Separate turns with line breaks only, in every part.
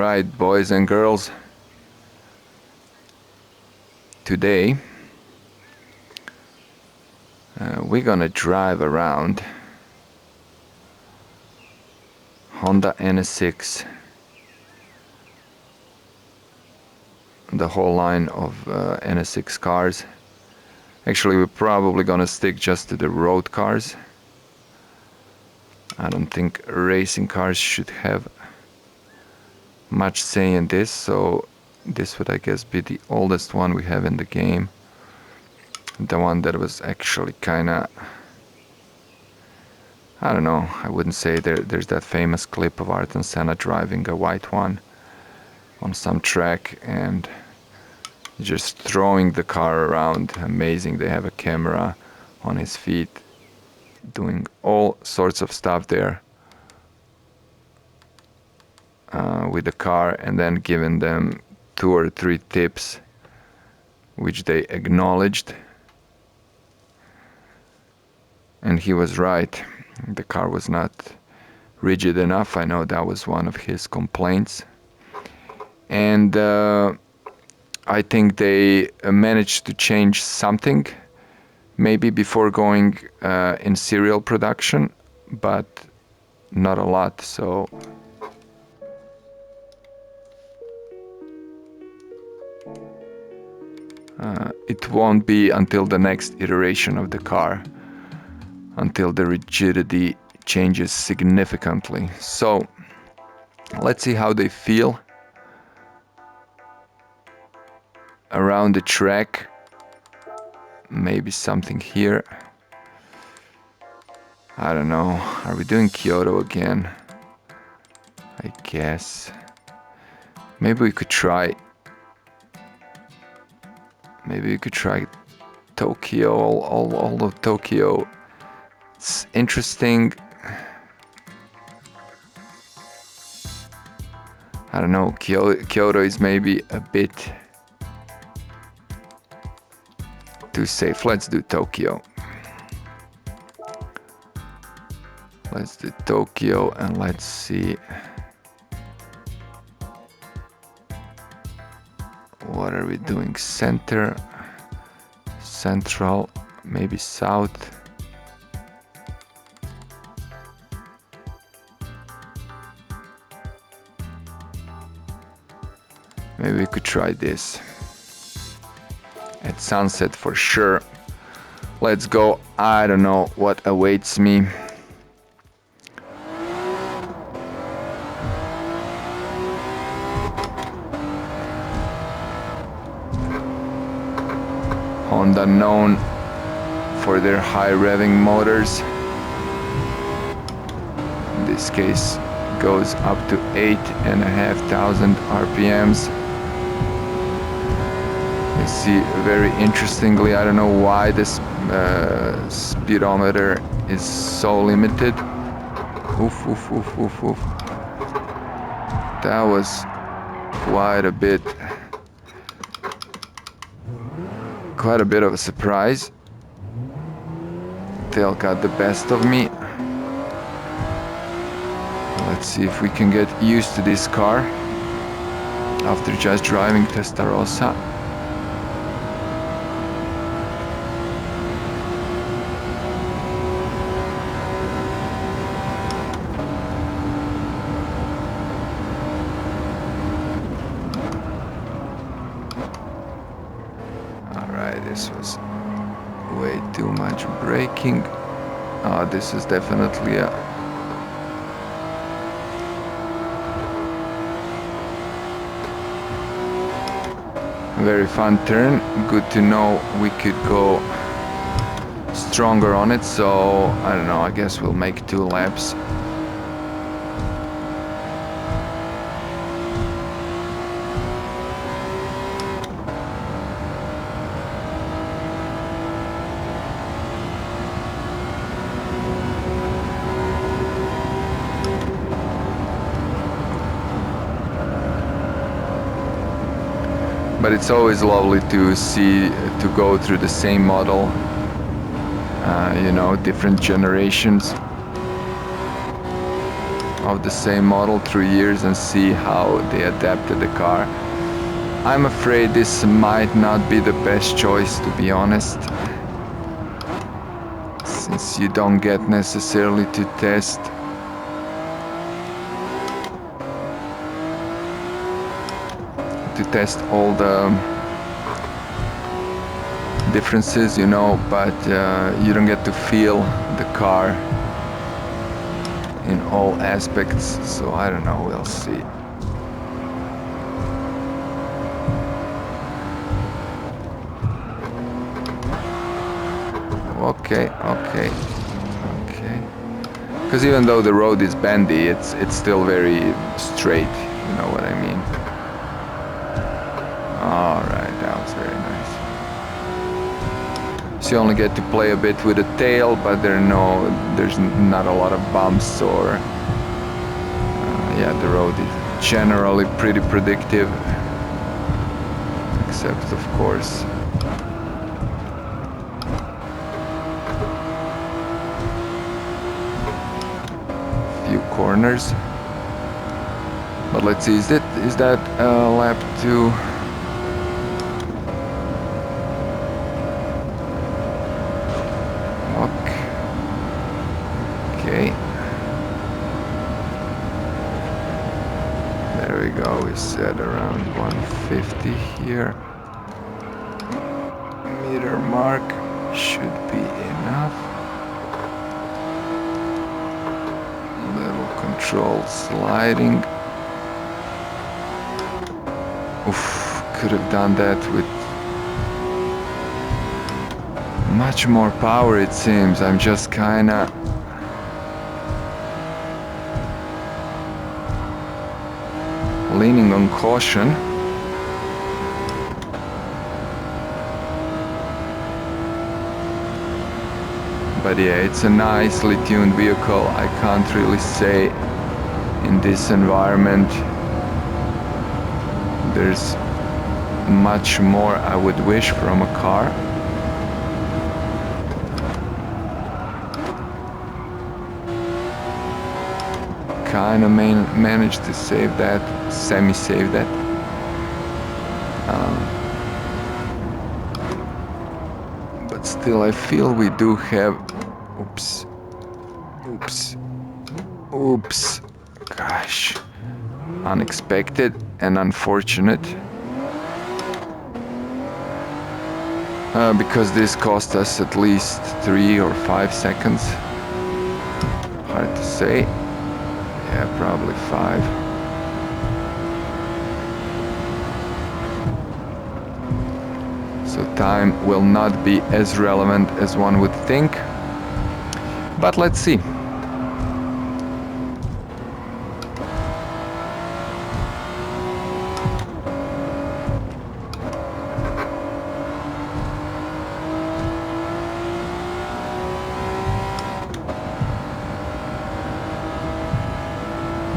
Alright, boys and girls, today we're gonna drive around Honda NSX, the whole line of NSX cars. Actually, we're probably gonna stick just to the road cars. I don't think racing cars should have much say in this, so this would, I guess, be the oldest one we have in the game. The one that was actually kinda, I don't know, I wouldn't say there's that famous clip of Ayrton Senna driving a white one on some track and just throwing the car around. Amazing. They have a camera on his feet doing all sorts of stuff there with the car, and then giving them 2 or 3 tips which they acknowledged. And he was right. The car was not rigid enough. I know that was one of his complaints. And I think they managed to change something, maybe before going in serial production, but not a lot. So it won't be until the next iteration of the car until the rigidity changes significantly. So let's see how they feel around the track. Maybe something here. I don't know. Are we doing Kyoto again? I guess. Maybe we could try. Maybe we could try Tokyo. All of Tokyo. It's interesting. I don't know. Kyoto is maybe a bit too safe. Let's do Tokyo. Let's do Tokyo and let's see what are we doing. Center, central, maybe south. Maybe we could try this at sunset for sure. Let's go. I don't know what awaits me. Honda known for their high revving motors. In this case, goes up to 8,500 RPMs. You see, very interestingly, I don't know why this speedometer is so limited. Oof, oof, oof, oof, oof. That was quite a bit of a surprise. Tail got the best of me. Let's see if we can get used to this car after just driving Testarossa. This was way too much braking. Oh, this is definitely a very fun turn. Good to know we could go stronger on it, so I don't know, I guess we'll make 2 laps. But it's always lovely to see, to go through the same model, you know, different generations. of the same model through years and see how they adapted the car. I'm afraid this might not be the best choice, to be honest, since you don't get necessarily to test all the differences, you know, but you don't get to feel the car in all aspects, so I don't know, we'll see. Okay. Because even though the road is bendy, it's still very straight, you know what I mean. Alright, that was very nice. So you only get to play a bit with the tail, but there's not a lot of bumps or... yeah, the road is generally pretty predictive. Except, of course, few corners. But let's see, is that lap 2? Okay. There we go, we set around 150 here. Meter mark should be enough. Little control sliding. Oof, could have done that with much more power, it seems. I'm just kinda leaning on caution. But yeah, it's a nicely tuned vehicle. I can't really say in this environment there's much more I would wish from a car. Kinda managed to save that, semi-save that. But still, I feel we do have... Oops. Gosh. Unexpected and unfortunate. Because this cost us at least 3 or 5 seconds. Hard to say. Yeah, probably 5. So time will not be as relevant as one would think. But let's see.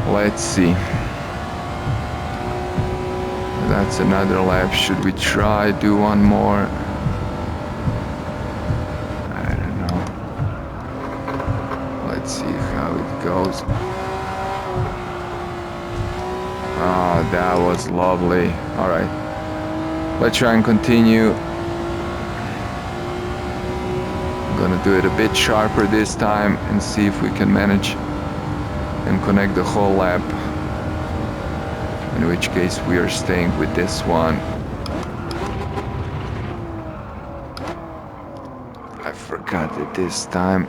Let's see. That's another lap. Should we try do one more? I don't know. Let's see how it goes. Ah, that was lovely. All right. Let's try and continue. I'm gonna do it a bit sharper this time and see if we can manage and connect the whole lap, in which case we are staying with this one. I forgot it this time.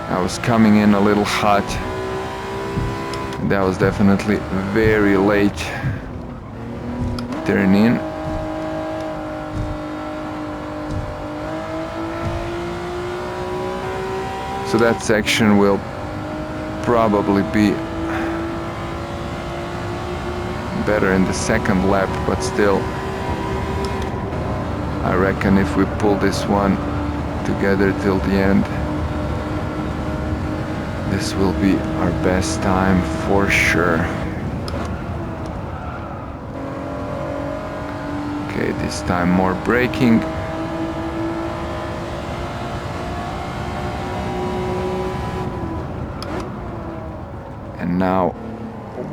I was coming in a little hot. That was definitely very late turn in. So that section will probably be better in the second lap, but still I reckon if we pull this one together till the end, this will be our best time for sure. This time more braking. And now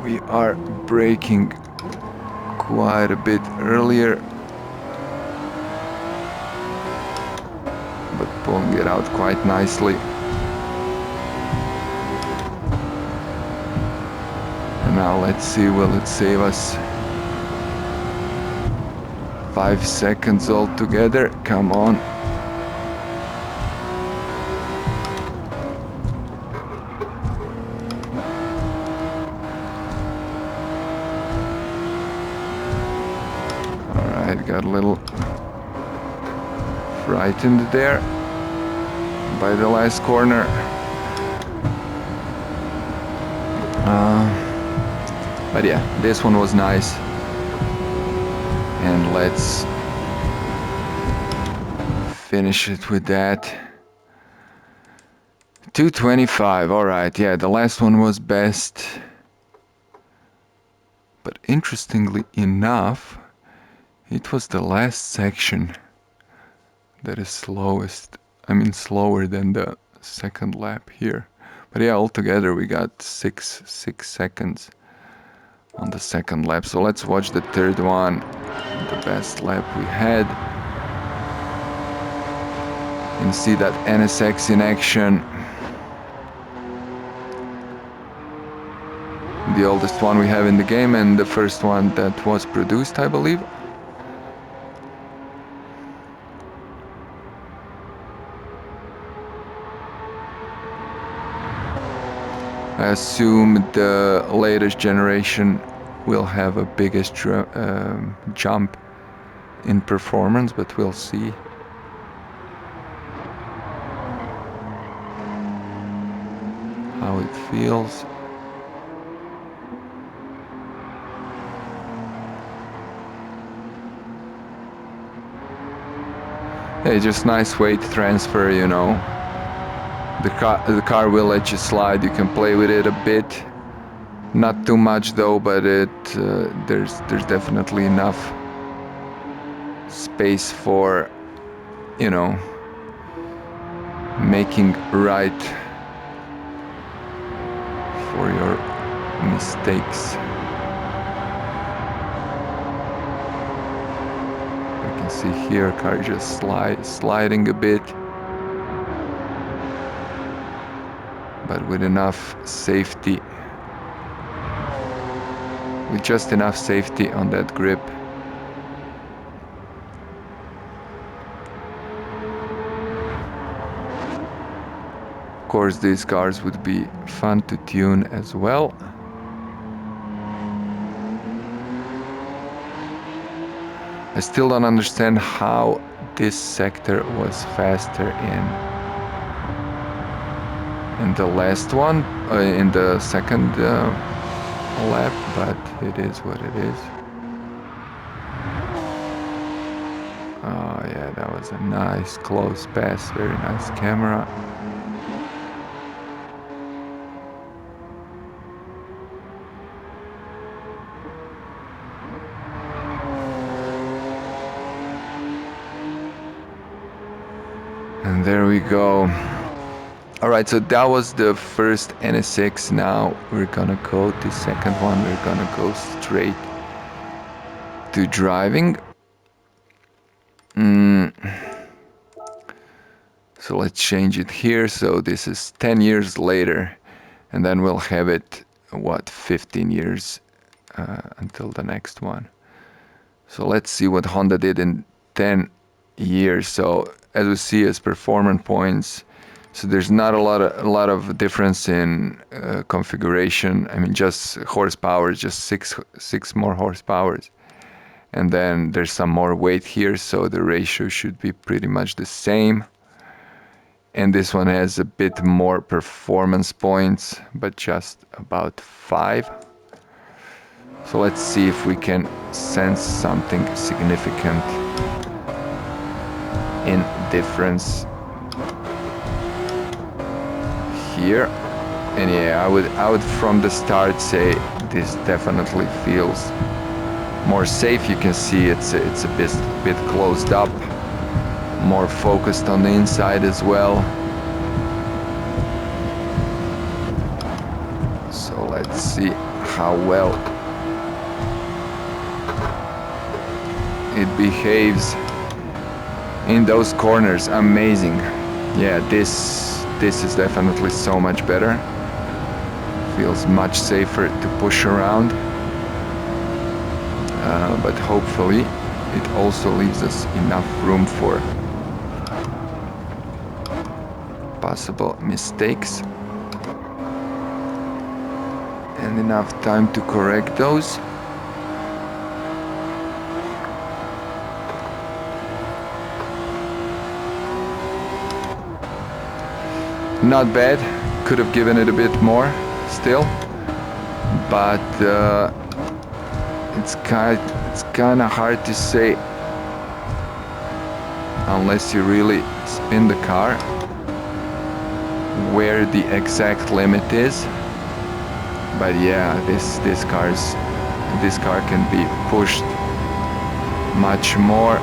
we are braking quite a bit earlier, but pulling it out quite nicely. And now let's see, will it save us 5 seconds altogether? Come on. Alright, got a little frightened there by the last corner. But yeah, this one was nice. And let's finish it with that. 225, alright, yeah, the last one was best. But interestingly enough, it was the last section that is slowest. I mean, slower than the second lap here. But yeah, altogether we got 6 seconds on the second lap. So let's watch the third one, the best lap we had. And see that NSX in action. The oldest one we have in the game and the first one that was produced, I believe. I assume the latest generation will have a biggest jump in performance, but we'll see. How it feels. Hey, just nice weight transfer, you know. The car will let you slide. You can play with it a bit, not too much though. But there's definitely enough space for, you know, making right for your mistakes. You can see here, car just sliding a bit. But with enough safety, with just enough safety on that grip. Of course, these cars would be fun to tune as well. I still don't understand how this sector was faster in the last one, in the second lap, but it is what it is. Oh yeah, that was a nice close pass, very nice camera. And there we go. Alright, so that was the first NSX. Now we're gonna go to second one. We're gonna go straight to driving. So let's change it here. So this is 10 years later, and then we'll have it, what, 15 years until the next one. So let's see what Honda did in 10 years. So as we see, as performance points, so there's not a lot of difference in configuration. I mean, just horsepower, just six more horsepower, and then there's some more weight here, so the ratio should be pretty much the same. And this one has a bit more performance points, but just about 5. So let's see if we can sense something significant in difference here. And yeah, I would from the start say this definitely feels more safe. You can see it's a bit closed up, more focused on the inside as well. So let's see how well it behaves in those corners. Amazing. Yeah, this is definitely so much better. Feels much safer to push around, but hopefully it also leaves us enough room for possible mistakes and enough time to correct those. Not bad, could have given it a bit more still, but it's kind of hard to say unless you really spin the car where the exact limit is. But yeah, this car can be pushed much more.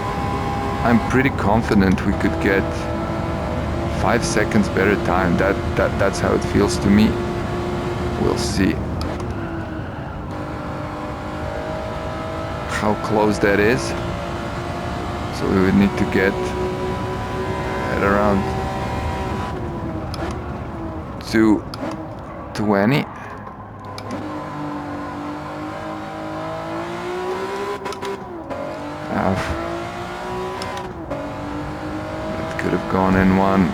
I'm pretty confident we could get 5 seconds better time. That's how it feels to me. We'll see how close that is. So we would need to get at around 220. That could have gone in one.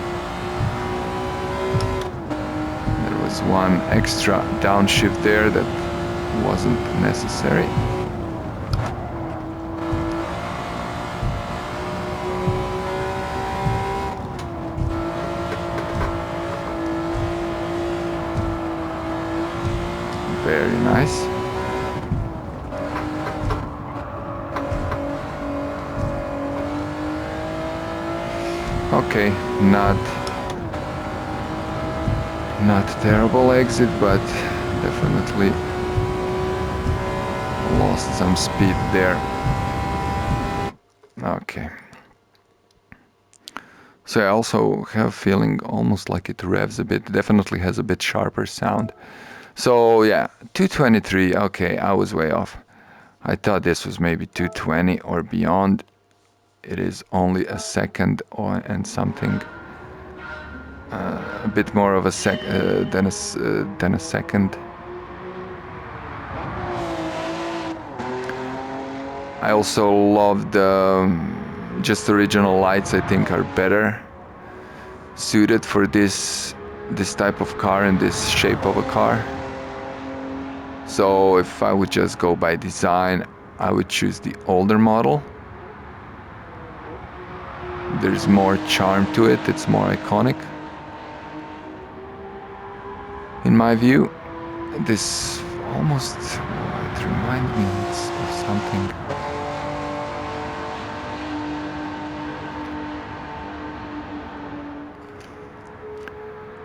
There was one extra downshift there that wasn't necessary. Very nice. Okay, not terrible exit, but definitely lost some speed there. Okay. So I also have a feeling almost like it revs a bit, definitely has a bit sharper sound. So yeah, 223, okay, I was way off. I thought this was maybe 220 or beyond. It is only a second and something, a bit more of a than a second. I also love the just original lights. I think are better suited for this type of car and this shape of a car. So if I would just go by design, I would choose the older model. There's more charm to it, it's more iconic. In my view, this almost, it reminds me of something.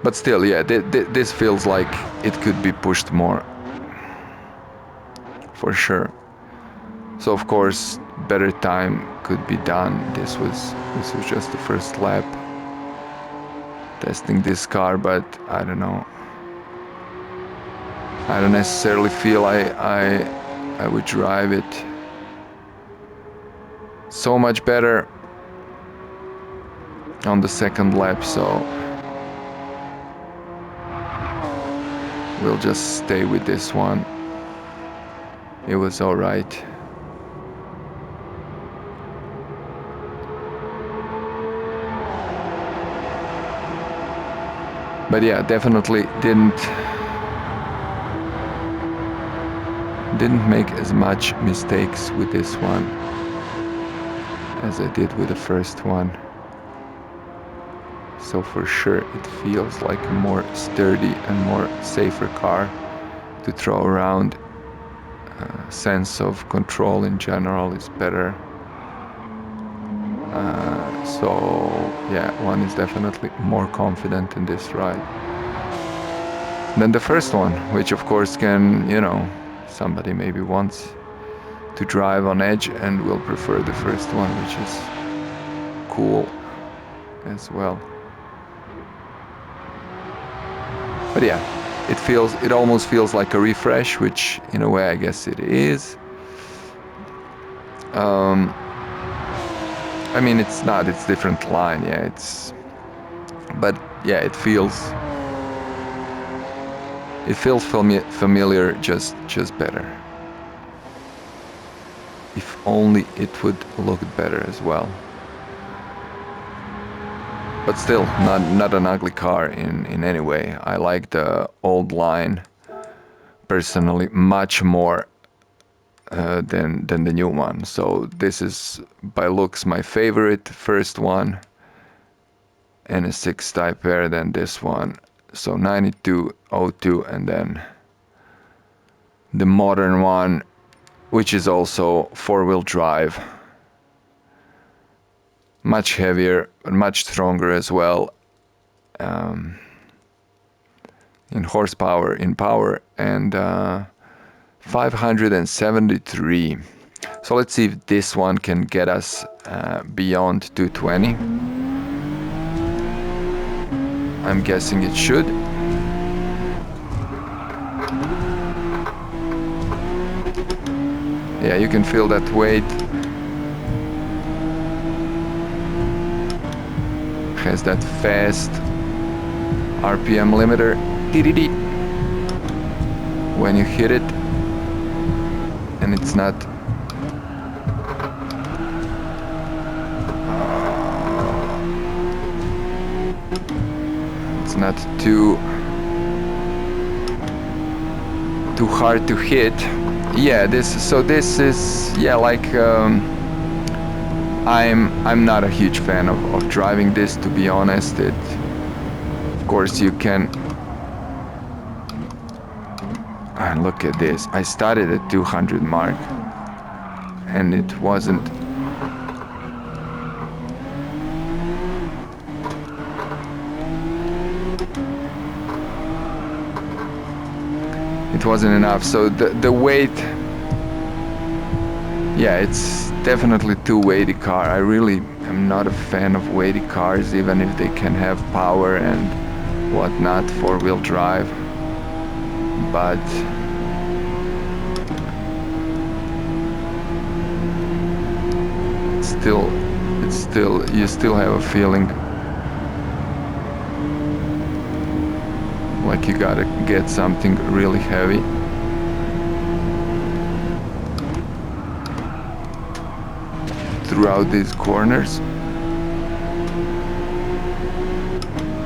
But still, yeah, this feels like it could be pushed more, for sure. So of course, better time could be done. This was just the first lap testing this car, but I don't know. I don't necessarily feel I would drive it so much better on the second lap, so we'll just stay with this one. It was all right. But yeah, definitely didn't make as much mistakes with this one as I did with the first one. So for sure it feels like a more sturdy and more safer car to throw around. Sense of control in general is better. So yeah, one is definitely more confident in this ride than the first one, which of course can, you know, somebody maybe wants to drive on edge and will prefer the first one, which is cool as well. But yeah, it almost feels like a refresh, which in a way I guess it is. I mean, it's not, it's different line, yeah, but yeah, it feels familiar, just better. If only it would look better as well. But still, not an ugly car in any way. I like the old line personally much more than the new one. So this is by looks my favorite first one, NSX Type R, than this one. So 9202, and then the modern one, which is also four-wheel drive, much heavier but much stronger as well, in horsepower, in power, and 573. So let's see if this one can get us beyond 220. I'm guessing it should. Yeah, you can feel that weight. Has that fast RPM limiter. When you hit it, and it's not too hard to hit. Yeah, this is, yeah, like I'm not a huge fan of driving this, to be honest. Of course you can. And look at this. I started at 200 mark, and it wasn't. It wasn't enough. So the weight. Yeah, it's definitely too weighty car. I really am not a fan of weighty cars, even if they can have power and whatnot, four-wheel drive. But you still have a feeling like you gotta get something really heavy. Throughout these corners,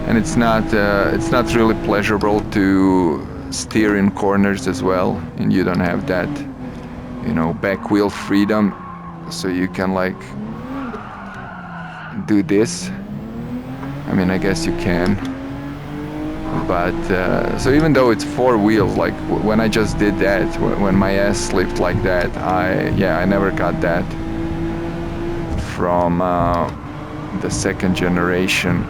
and it's not really pleasurable to steer in corners as well, and you don't have that, back wheel freedom, so you can like do this. I mean, I guess you can, but so even though it's four wheels, like when I just did that, when my ass slipped like that, I never got that from the second generation.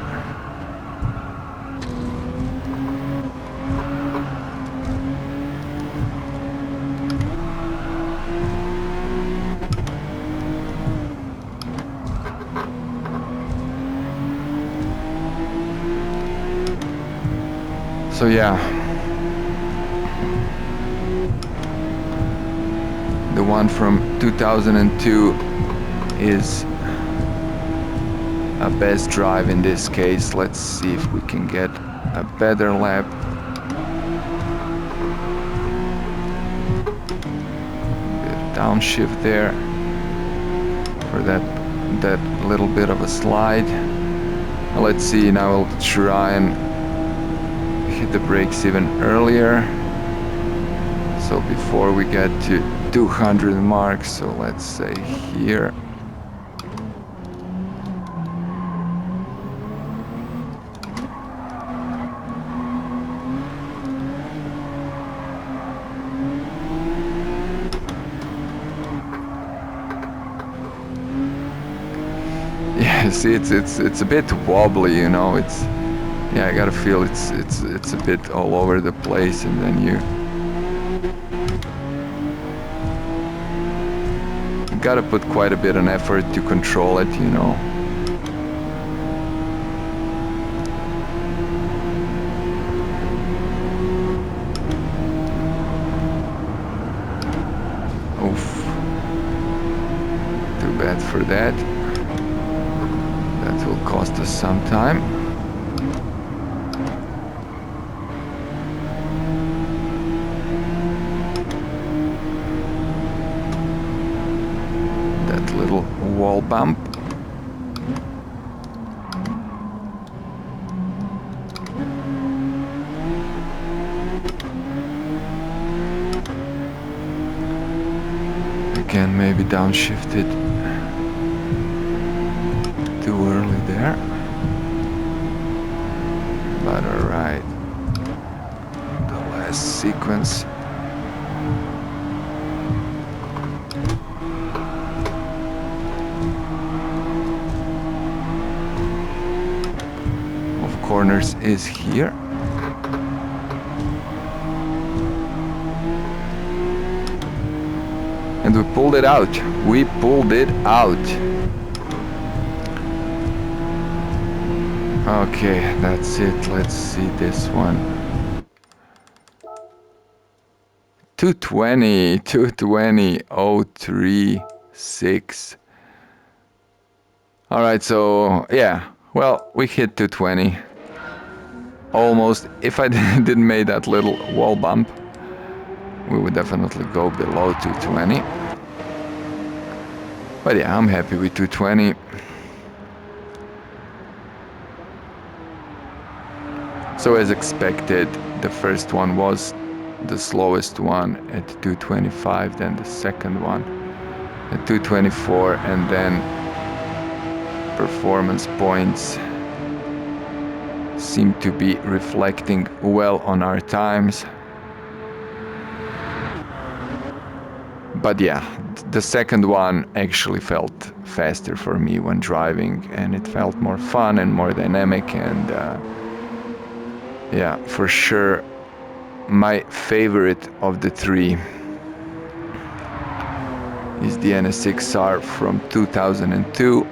So yeah, the one from 2002 is a best drive in this case. Let's see if we can get a better lap. Bit of downshift there for that little bit of a slide. Let's see, now we'll try and hit the brakes even earlier, so before we get to 200 mark. So let's say here. Yeah, see, it's a bit wobbly, it's, yeah, I gotta feel it's a bit all over the place, and then gotta put quite a bit of effort to control it, you know. Oof. Too bad for that. That will cost us some time. That little wall bump. Again, maybe downshifted too early there. But alright. The last sequence. Of corners is here. And we pulled it out. We pulled it out. Okay, that's it. Let's see this one. 220, 220.036. All right, so yeah, well, we hit 220. Almost. If I didn't make that little wall bump, we would definitely go below 220. But yeah, I'm happy with 220. So as expected, the first one was the slowest one at 225, then the second one at 224, and then performance points seem to be reflecting well on our times. But yeah, the second one actually felt faster for me when driving, and it felt more fun and more dynamic, and yeah, for sure my favorite of the three is the NSX-R from 2002,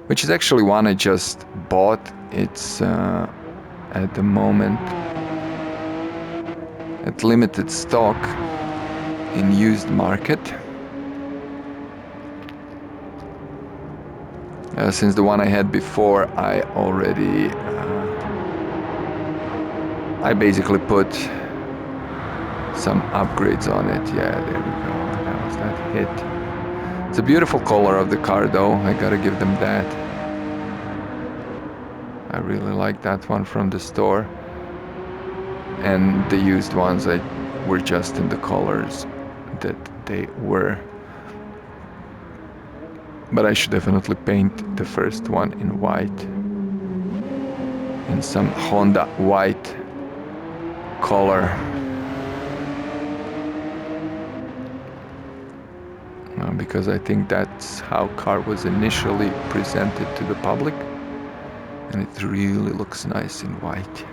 which is actually one I just bought. It's at the moment at limited stock in used market. Since the one I had before, I already I basically put some upgrades on it. Yeah, there we go. That was that hit. It's a beautiful color of the car though, I gotta give them that. I really like that one from the store. And the used ones were just in the colors that they were. But I should definitely paint the first one in white. In some Honda white color. Because I think that's how car was initially presented to the public. And it really looks nice in white.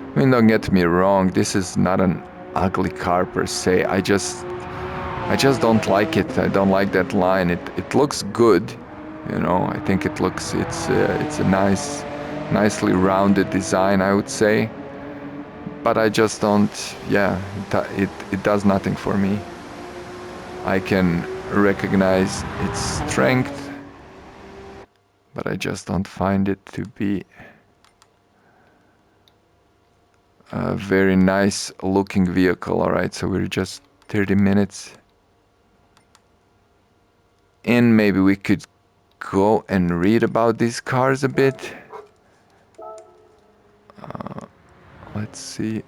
I mean, don't get me wrong, this is not an ugly car per se. I just don't like it. I don't like that line. It looks good, you know. I think it's a nicely rounded design, I would say. But I just don't. Yeah, it does nothing for me. I can recognize its strength, but I just don't find it to be a very nice looking vehicle. All right, so we're just 30 minutes in. Maybe we could go and read about these cars a bit. Let's see.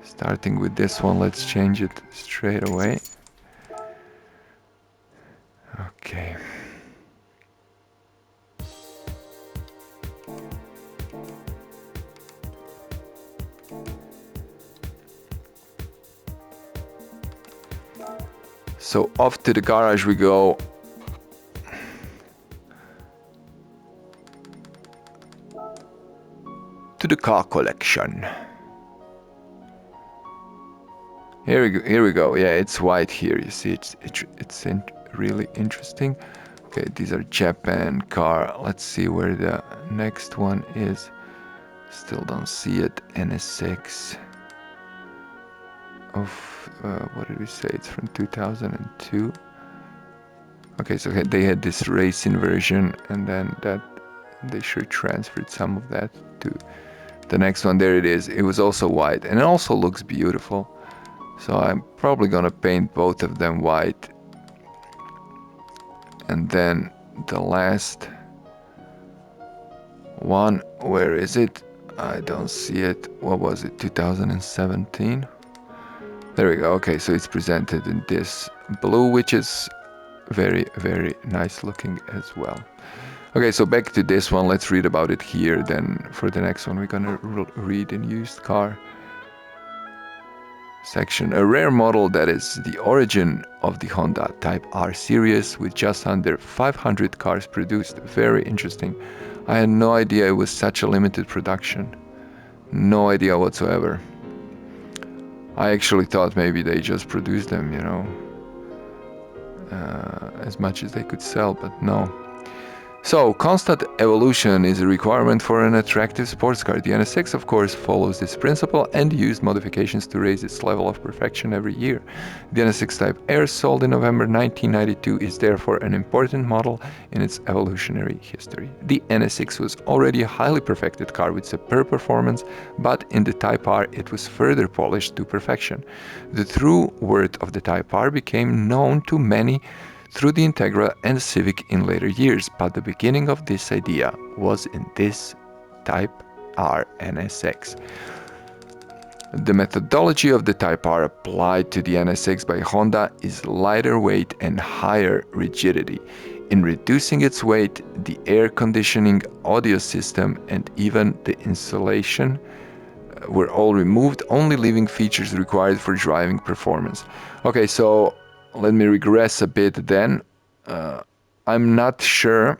Starting with this one, let's change it straight away. Okay. So off to the garage we go. To the car collection. Here we go. Yeah, it's white here. You see, it's really interesting. Okay, these are Japan car. Let's see where the next one is. Still don't see it. NSX of what did we say? It's from 2002. Okay, so they had this racing version, and then that they sure transferred some of that to the next one. There it is. It was also white, and it also looks beautiful. So I'm probably gonna paint both of them white. And then the last one, where is it? I don't see it. What was it? 2017? There we go. Okay, so it's presented in this blue, which is very, very nice looking as well. Okay, so back to this one. Let's read about it here. Then for the next one, we're gonna read in used car section. A rare model that is the origin of the Honda Type R series with just under 500 cars produced. Very interesting. I had no idea it was such a limited production. No idea whatsoever. I actually thought maybe they just produced them, you know, as much as they could sell, but no. So, constant evolution is a requirement for an attractive sports car. The NSX, of course, follows this principle and used modifications to raise its level of perfection every year. The NSX Type R, sold in November 1992, is therefore an important model in its evolutionary history. The NSX was already a highly perfected car with superb performance, but in the Type R it was further polished to perfection. The true worth of the Type R became known to many through the Integra and Civic in later years, but the beginning of this idea was in this Type R NSX. The methodology of the Type R applied to the NSX by Honda is lighter weight and higher rigidity. In reducing its weight, the air conditioning, audio system, and even the insulation were all removed, only leaving features required for driving performance. Okay, so let me regress a bit then. I'm not sure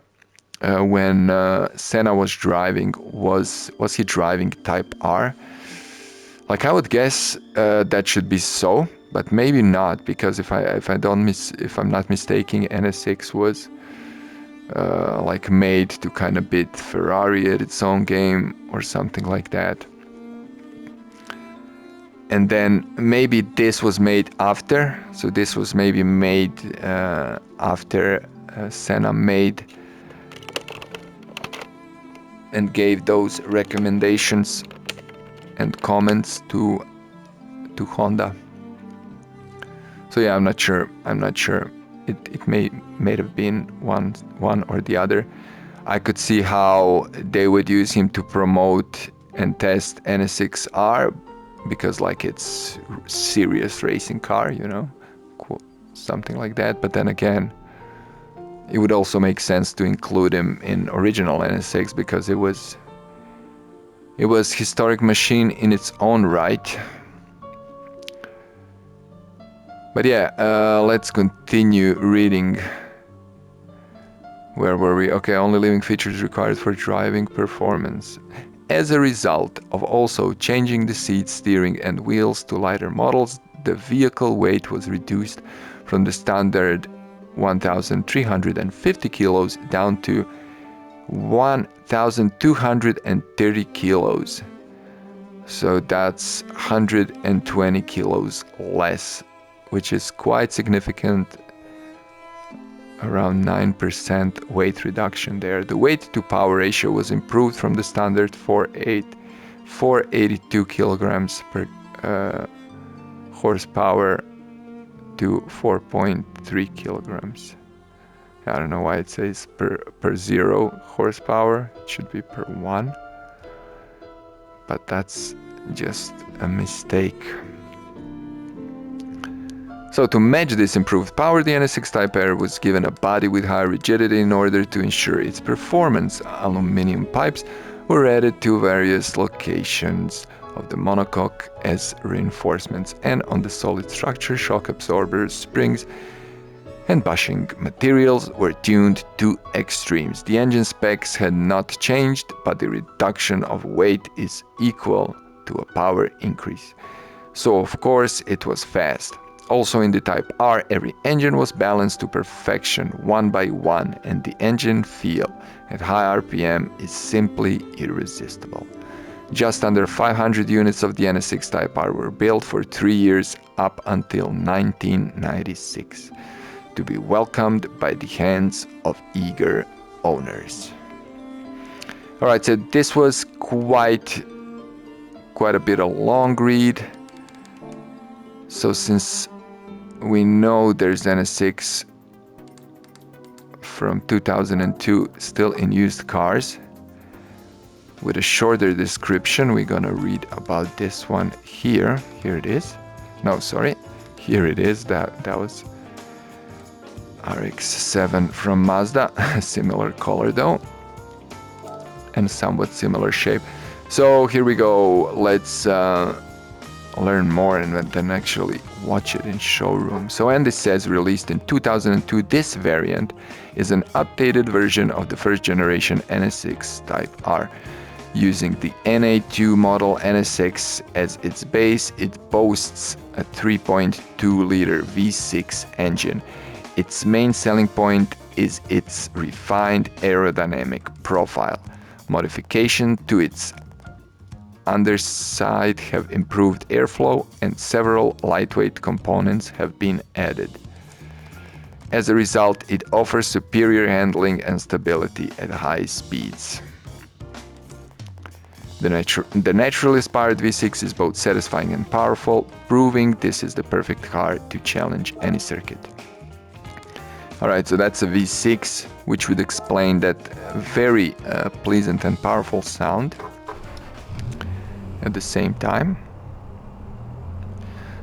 when Senna was driving, was he driving Type R? Like, I would guess that should be so, but maybe not, because if I'm not mistaken, NSX was like made to kind of beat Ferrari at its own game or something like that. And then maybe this was made after, so this was maybe made after Senna made and gave those recommendations and comments to Honda. So yeah, I'm not sure. It may have been one or the other. I could see how they would use him to promote and test NSX-R, because like it's serious racing car, you know, something like that. But then again, it would also make sense to include him in original NSX, because it was historic machine in its own right. But yeah, let's continue reading. Where were we? Okay, only living features required for driving performance. As a result of also changing the seat, steering and wheels to lighter models, the vehicle weight was reduced from the standard 1,350 kilos down to 1,230 kilos. So that's 120 kilos less, which is quite significant. Around 9% weight reduction there. The weight to power ratio was improved from the standard 482 kilograms per horsepower to 4.3 kilograms. I don't know why it says per 0 horsepower. It should be per 1. But that's just a mistake. So to match this improved power, the NSX Type R was given a body with high rigidity in order to ensure its performance. Aluminum pipes were added to various locations of the monocoque as reinforcements, and on the solid structure, shock absorbers, springs, and bushing materials were tuned to extremes. The engine specs had not changed, but the reduction of weight is equal to a power increase. So of course it was fast. Also in the Type R, every engine was balanced to perfection one by one, and the engine feel at high RPM is simply irresistible. Just under 500 units of the NSX Type R were built for 3 years up until 1996, to be welcomed by the hands of eager owners. Alright, so this was quite a bit of long read. So since we know there's NSX from 2002 still in used cars, with a shorter description, we're gonna read about this one here. Here it is. No, sorry. Here it is. That was RX-7 from Mazda. Similar color though, and somewhat similar shape. So here we go. Let's learn more and then actually watch it in showroom. So, and it says released in 2002, this variant is an updated version of the first generation NSX Type R. Using the NA2 model NSX as its base, it boasts a 3.2-liter V6 engine. Its main selling point is its refined aerodynamic profile. Modification to its underside have improved airflow, and several lightweight components have been added. As a result, it offers superior handling and stability at high speeds. The naturally aspired V6 is both satisfying and powerful, proving this is the perfect car to challenge any circuit. Alright, so that's a V6, which would explain that very pleasant and powerful sound at the same time.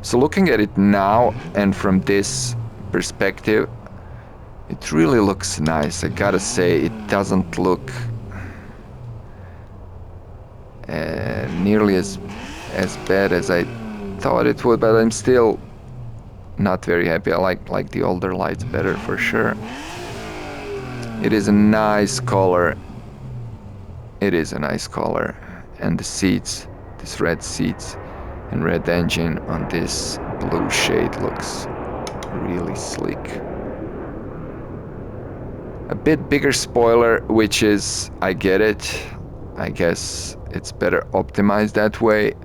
So looking at it now and from this perspective, it really looks nice. I gotta say, it doesn't look nearly as bad as I thought it would, but I'm still not very happy. I like the older lights better for sure. It is a nice color. It is a nice color, and the seats, this red seats and red engine on this blue shade looks really sleek. A bit bigger spoiler, which is, I get it. I guess it's better optimized that way,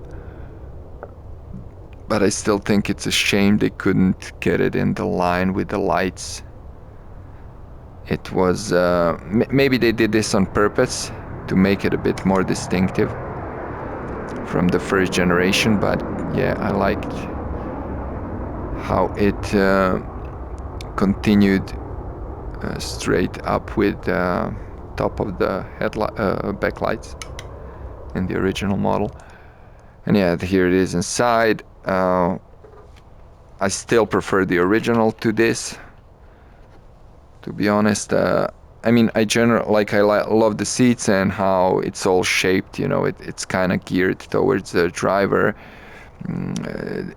but I still think it's a shame they couldn't get it in the line with the lights. It was maybe they did this on purpose to make it a bit more distinctive from the first generation, but yeah, I liked how it continued straight up with top of the backlights in the original model. And yeah, here it is inside. I still prefer the original to this, to be honest. I mean, I love the seats and how it's all shaped, you know, it's kind of geared towards the driver.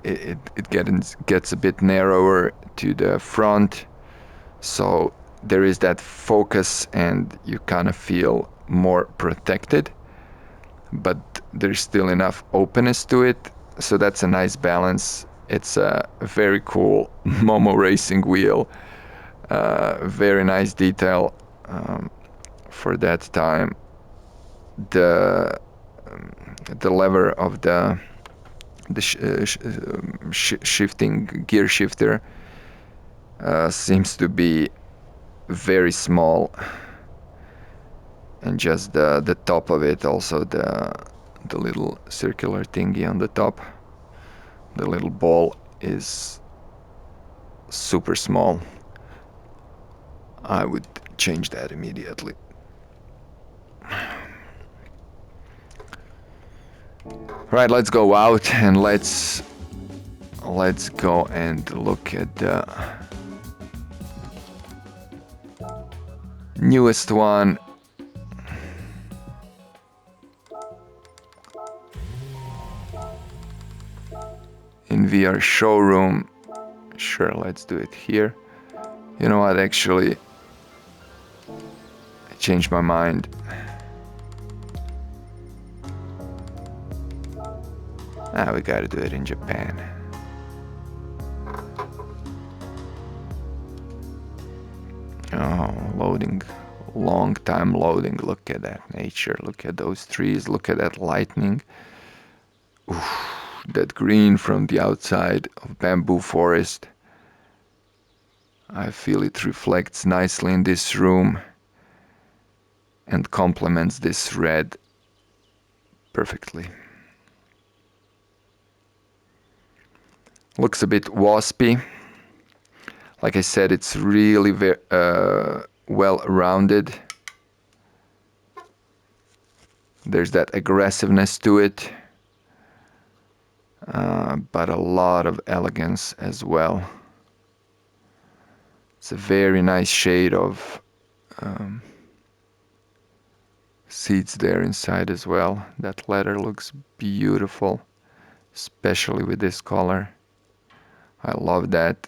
It gets a bit narrower to the front, so there is that focus and you kind of feel more protected, but there's still enough openness to it, so that's a nice balance. It's a very cool Momo racing wheel, very nice detail for that time. The lever of the shifting gear shifter seems to be very small, and just the top of it, also the little circular thingy on the top, the little ball, is super small. I would change that immediately. Right, let's go out and let's go and look at the newest one. In VR showroom. Sure, let's do it here. You know what, actually, I changed my mind. We gotta do it in Japan. Oh, loading. Long time loading. Look at that nature. Look at those trees. Look at that lightning. Oof, that green from the outside of bamboo forest. I feel it reflects nicely in this room and complements this red perfectly. Looks a bit waspy. Like I said, it's really well rounded. There's that aggressiveness to it, but a lot of elegance as well. It's a very nice shade of seats there inside as well. That leather looks beautiful, especially with this color. I love that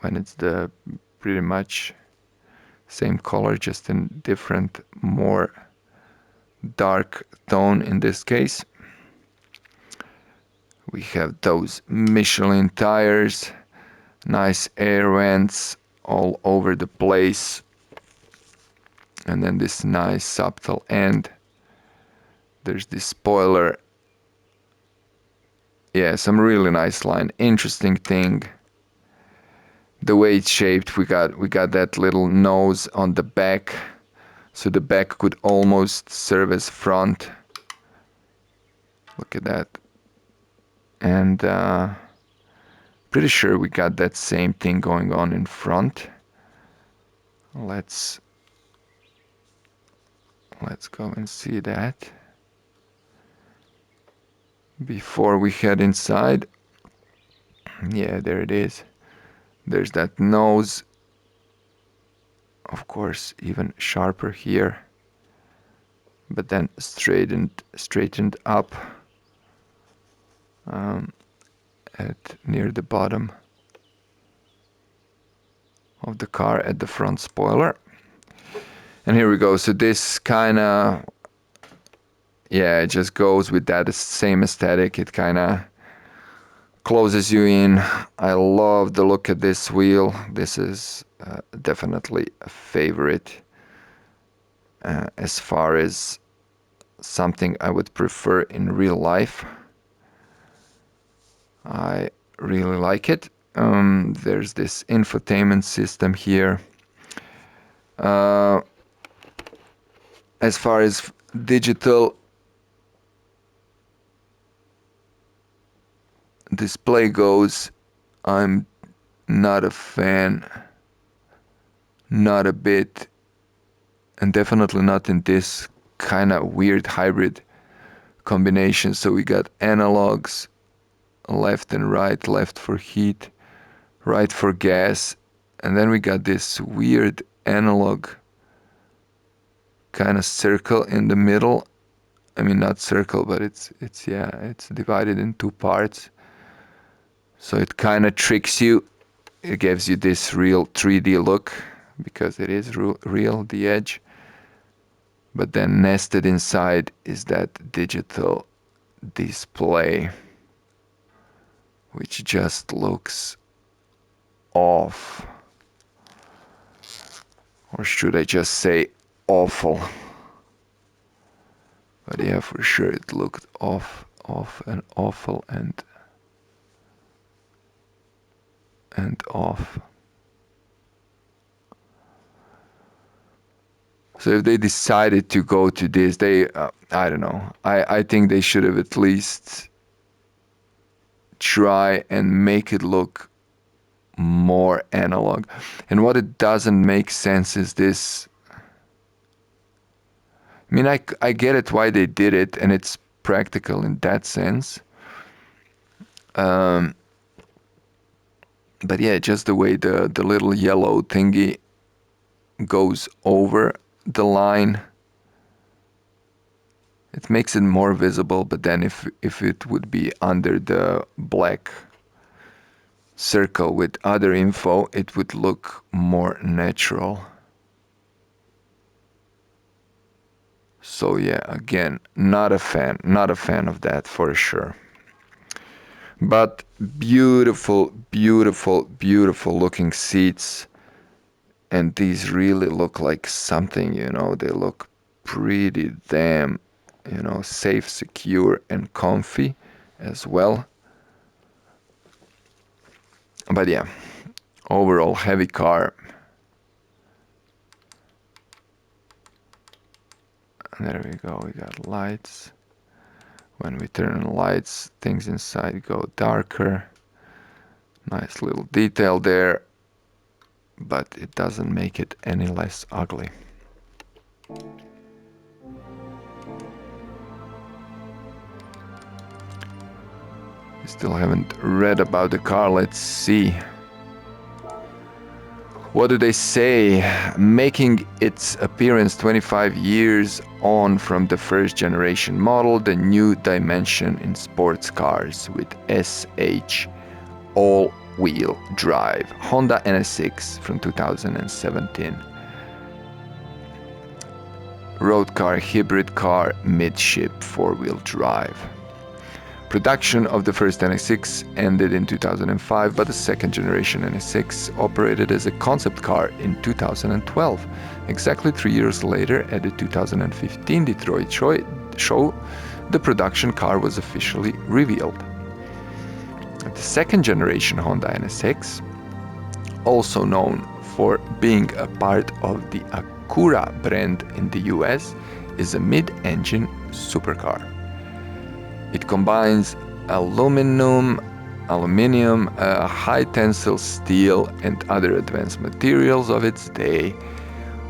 when it's the pretty much same color, just in different, more dark tone in this case. We have those Michelin tires, nice air vents all over the place, and then this nice subtle end. There's this spoiler. Yeah, some really nice line. Interesting thing, the way it's shaped. We got that little nose on the back, so the back could almost serve as front. Look at that. And pretty sure we got that same thing going on in front. Let's go and see that before we head inside. Yeah, there it is. There's that nose, of course, even sharper here, but then straightened up at near the bottom of the car at the front spoiler. And here we go. So this kind of, yeah, it just goes with that same aesthetic. It kind of closes you in. I love the look at this wheel. This is definitely a favorite as far as something I would prefer in real life. I really like it. There's this infotainment system here. As far as digital display goes, I'm not a fan, not a bit, and definitely not in this kind of weird hybrid combination. So we got analogs, left and right, left for heat, right for gas, and then we got this weird analog kind of circle in the middle. I mean, not circle, but it's divided in two parts. So it kind of tricks you. It gives you this real 3D look because it is real, the edge. But then nested inside is that digital display, which just looks off. Or should I just say awful? But yeah, for sure it looked off and awful and off. So if they decided to go to this, I don't know. I think they should have at least try and make it look more analog. And what it doesn't make sense is this. I mean, I get it why they did it, and it's practical in that sense. But yeah, just the way the little yellow thingy goes over the line, it makes it more visible. But then if it would be under the black circle with other info, it would look more natural. So yeah, again, not a fan of that for sure. But beautiful, beautiful, beautiful looking seats. And these really look like something, you know, they look pretty damn, you know, safe, secure, and comfy as well. But yeah, overall heavy car. And there we go, we got lights. When we turn on lights, things inside go darker. Nice little detail there, but it doesn't make it any less ugly. We still haven't read about the car, let's see. What do they say? Making its appearance 25 years on from the first generation model, the new dimension in sports cars with SH all-wheel drive. Honda NSX from 2017. Road car, hybrid car, midship, four-wheel drive. Production of the first NSX ended in 2005, but the second generation NSX operated as a concept car in 2012. Exactly 3 years later, at the 2015 Detroit show, the production car was officially revealed. The second generation Honda NSX, also known for being a part of the Acura brand in the US, is a mid-engine supercar. It combines aluminum, high tensile steel, and other advanced materials of its day,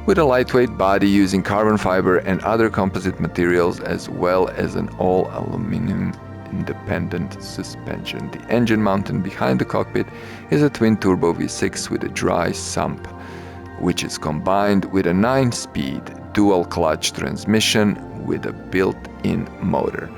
with a lightweight body using carbon fiber and other composite materials, as well as an all-aluminum independent suspension. The engine mounted behind the cockpit is a twin-turbo V6 with a dry sump, which is combined with a 9-speed dual-clutch transmission with a built-in motor.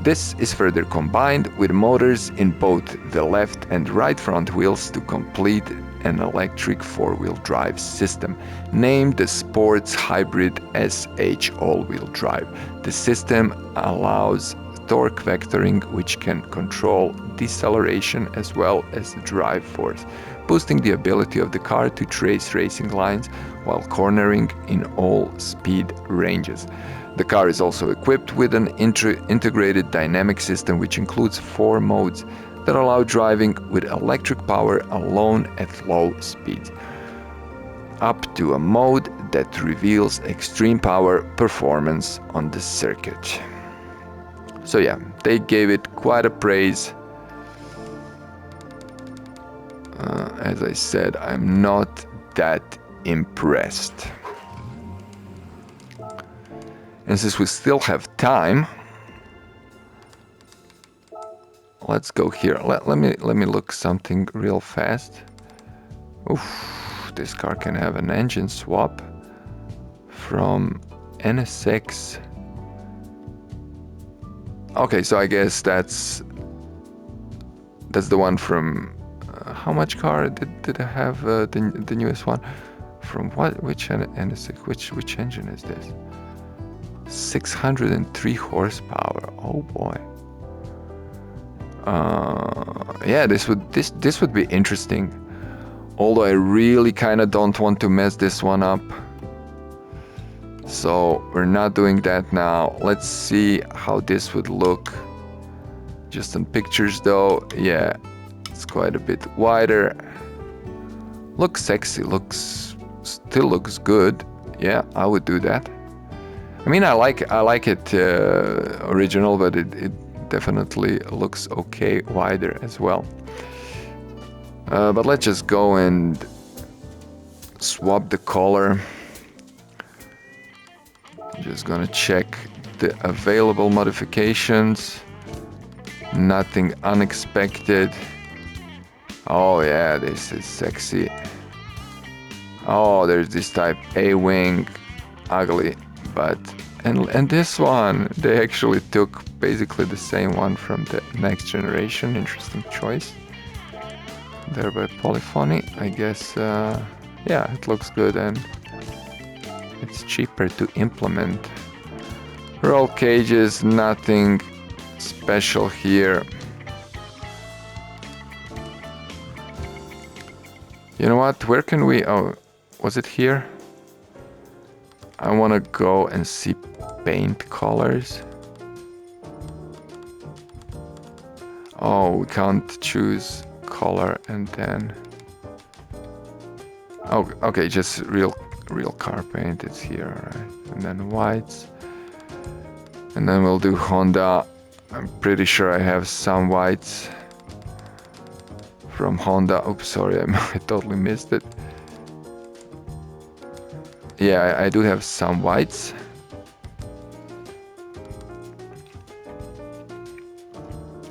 This is further combined with motors in both the left and right front wheels to complete an electric four-wheel drive system, named the Sports Hybrid SH all-wheel drive. The system allows torque vectoring, which can control deceleration as well as the drive force, boosting the ability of the car to trace racing lines while cornering in all speed ranges. The car is also equipped with an integrated dynamic system which includes 4 modes that allow driving with electric power alone at low speeds, up to a mode that reveals extreme power performance on the circuit. So yeah, they gave it quite a praise. As I said, I'm not that impressed. And since we still have time, let's go here. Let me look something real fast. Oof, this car can have an engine swap from NSX. Okay, so I guess that's the one from how much car did I have the newest one? From what? Which NSX? Which engine is this? 603 horsepower. Oh boy. Yeah, this would be interesting. Although I really kind of don't want to mess this one up. So we're not doing that now. Let's see how this would look. Just on pictures though, yeah, it's quite a bit wider. Looks sexy, still looks good. Yeah, I would do that. I mean, I like it original, but it definitely looks okay wider as well. But let's just go and swap the color. Just gonna check the available modifications. Nothing unexpected. Oh yeah, this is sexy. Oh, there's this type A wing, ugly, but and this one, they actually took basically the same one from the next generation. Interesting choice. there by Polyphony. I guess, yeah, it looks good and it's cheaper to implement. Roll cages, nothing special here. You know what? Where can we? Oh, was it here? I want to go and see paint colors. Oh, we can't choose color and then. Oh, okay, just real car paint. It's here, right? And then whites. And then we'll do Honda. I'm pretty sure I have some whites from Honda. Oops, sorry, I totally missed it. Yeah, I do have some whites.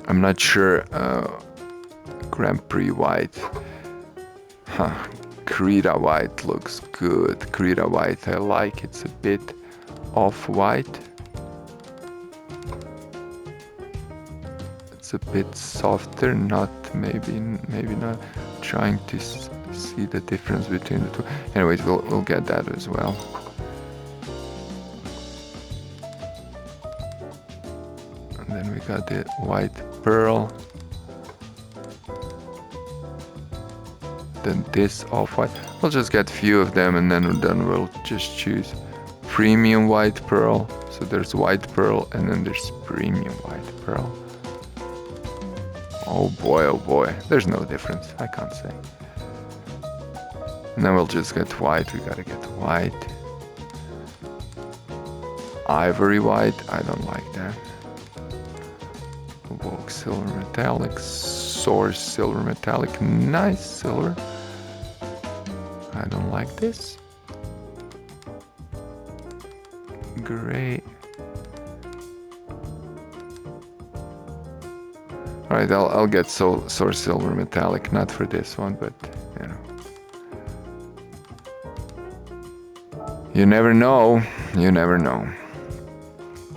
I'm not sure. Grand Prix white. Huh. Krita white looks good. Krita white, I like. It's a bit off-white. It's a bit softer. Not maybe not. Trying to see the difference between the two. Anyways, we'll get that as well. And then we got the white pearl. Then this off-white. We'll just get a few of them and then we'll just choose premium white pearl. So there's white pearl and then there's premium white pearl. Oh boy, there's no difference, I can't say. And then we'll just get white, we gotta get white. Ivory white, I don't like that. Vogue silver metallic, source silver metallic, nice silver. I don't like this. Gray. Alright, I'll get source silver metallic, not for this one, but you know. You never know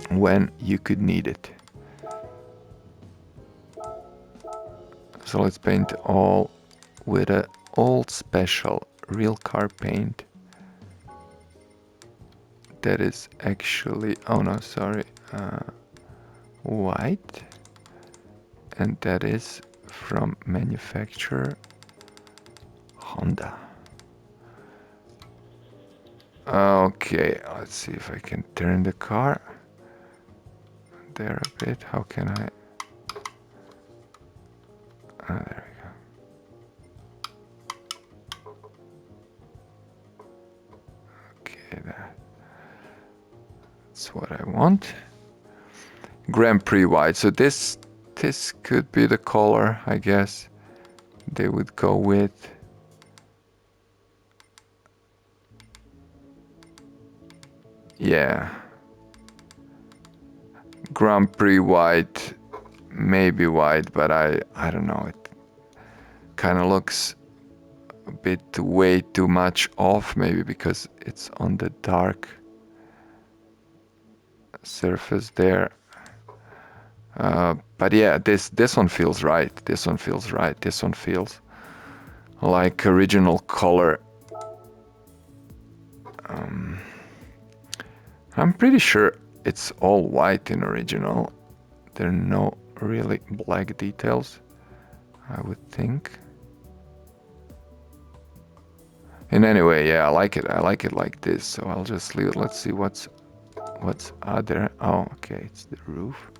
when you could need it. So let's paint all with a old special real car paint. That is actually, oh no, sorry, white. And that is from manufacturer Honda. Okay, let's see if I can turn the car there a bit. How can I? Ah, there we go. Okay, that's what I want. Grand Prix white. So this could be the color, I guess they would go with. Yeah. Grand Prix white, maybe white, but I don't know. It kind of looks a bit way too much off, maybe because it's on the dark surface there. But yeah, this one feels right. This one feels right. This one feels like original color. I'm pretty sure it's all white in original. There are no really black details, I would think. And anyway, yeah, I like it. I like it like this. So I'll just leave it. Let's see what's other. Oh, okay, it's the roof.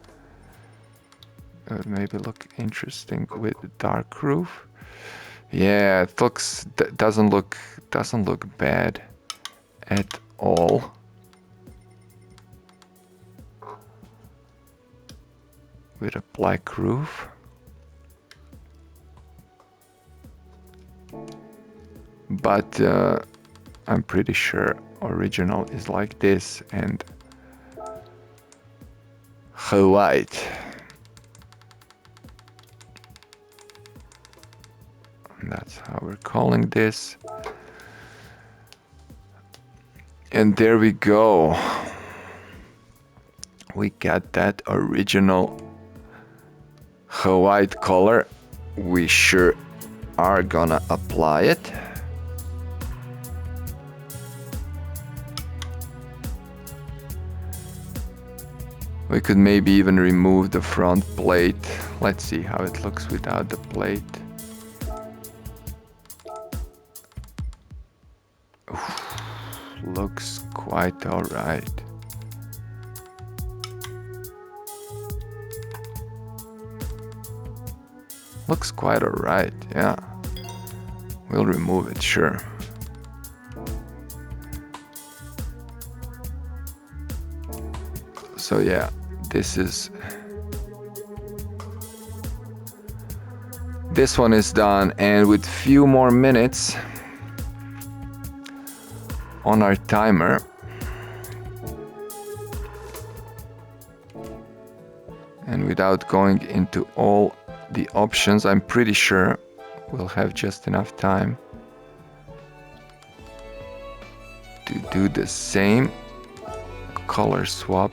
It would maybe look interesting with the dark roof. Yeah, it looks doesn't look bad at all. With a black roof. But I'm pretty sure original is like this and white. And that's how we're calling this. And there we go. We got that original white color. We sure are gonna apply it. We could maybe even remove the front plate. Let's see how it looks without the plate. Oof, looks quite alright. Looks quite alright, yeah. We'll remove it, sure. So yeah, this one is done, and with few more minutes on our timer, and without going into all the options, I'm pretty sure we'll have just enough time to do the same color swap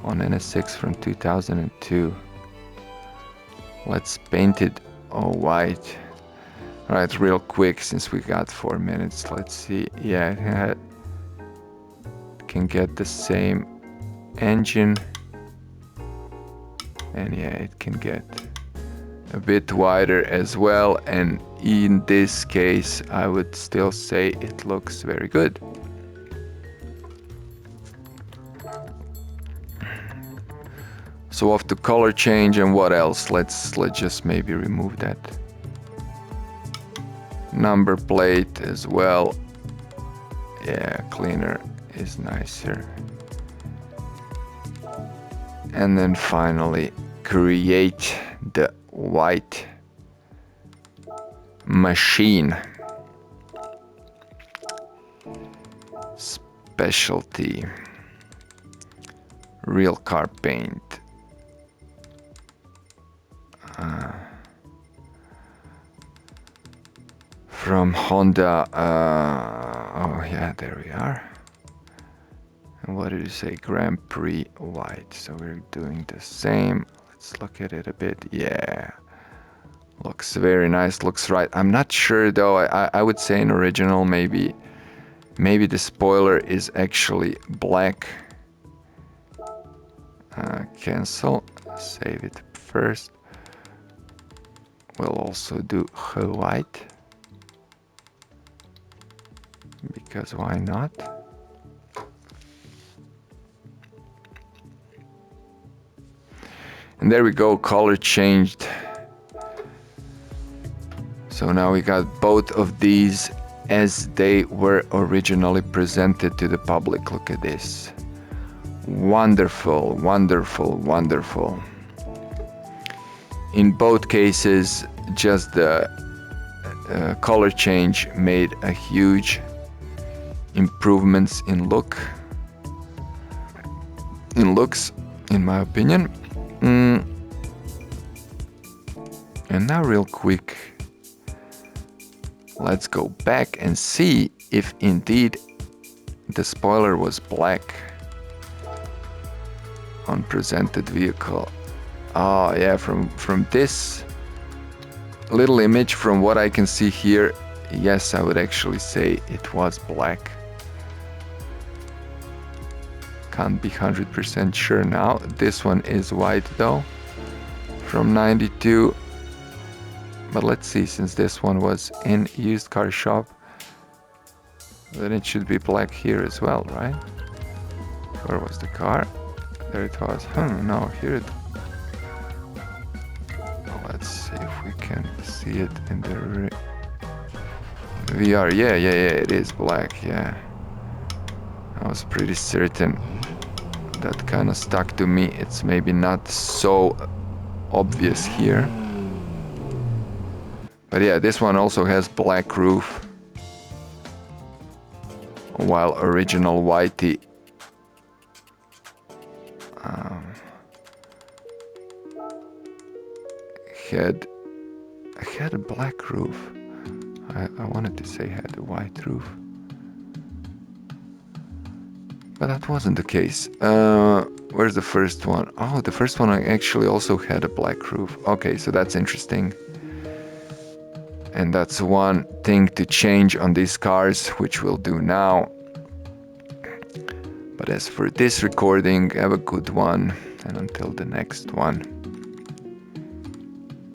on NSX from 2002. Let's paint it all white. Alright, real quick, since we got 4 minutes, let's see. Yeah, it can get the same engine, and yeah, it can get a bit wider as well, and in this case I would still say it looks very good. So off to color change, and what else? Let's just maybe remove that number plate as well. Yeah, cleaner is nicer. And then finally create the white machine. Specialty. Real car paint. From Honda, oh yeah, there we are. And what did you say? Grand Prix white. So we're doing the same. Let's look at it a bit. Yeah, looks very nice, looks right. I'm not sure though. I would say in original maybe the spoiler is actually black. Cancel, save it first. We'll also do white, because why not? And there we go, color changed. So now we got both of these as they were originally presented to the public. Look at this. Wonderful, wonderful, wonderful. In both cases, just the color change made a huge improvements in looks, in my opinion. And now real quick, let's go back and see if indeed the spoiler was black on presented vehicle. Oh yeah, from this little image, from what I can see here, yes, I would actually say it was black. Can't be 100% sure now. This one is white though, from 92. But let's see, since this one was in used car shop, then it should be black here as well, right? Where was the car? There it was. No, here it... Let's see if we can see it in the VR. Yeah, it is black, yeah. I was pretty certain. That kind of stuck to me. It's maybe not so obvious here. But yeah, this one also has black roof, while original whitey had a black roof. I wanted to say had a white roof, but that wasn't the case. Where's the first one? Oh, the first one actually also had a black roof. Okay, so that's interesting. And that's one thing to change on these cars, which we'll do now. But as for this recording, have a good one, and until the next one.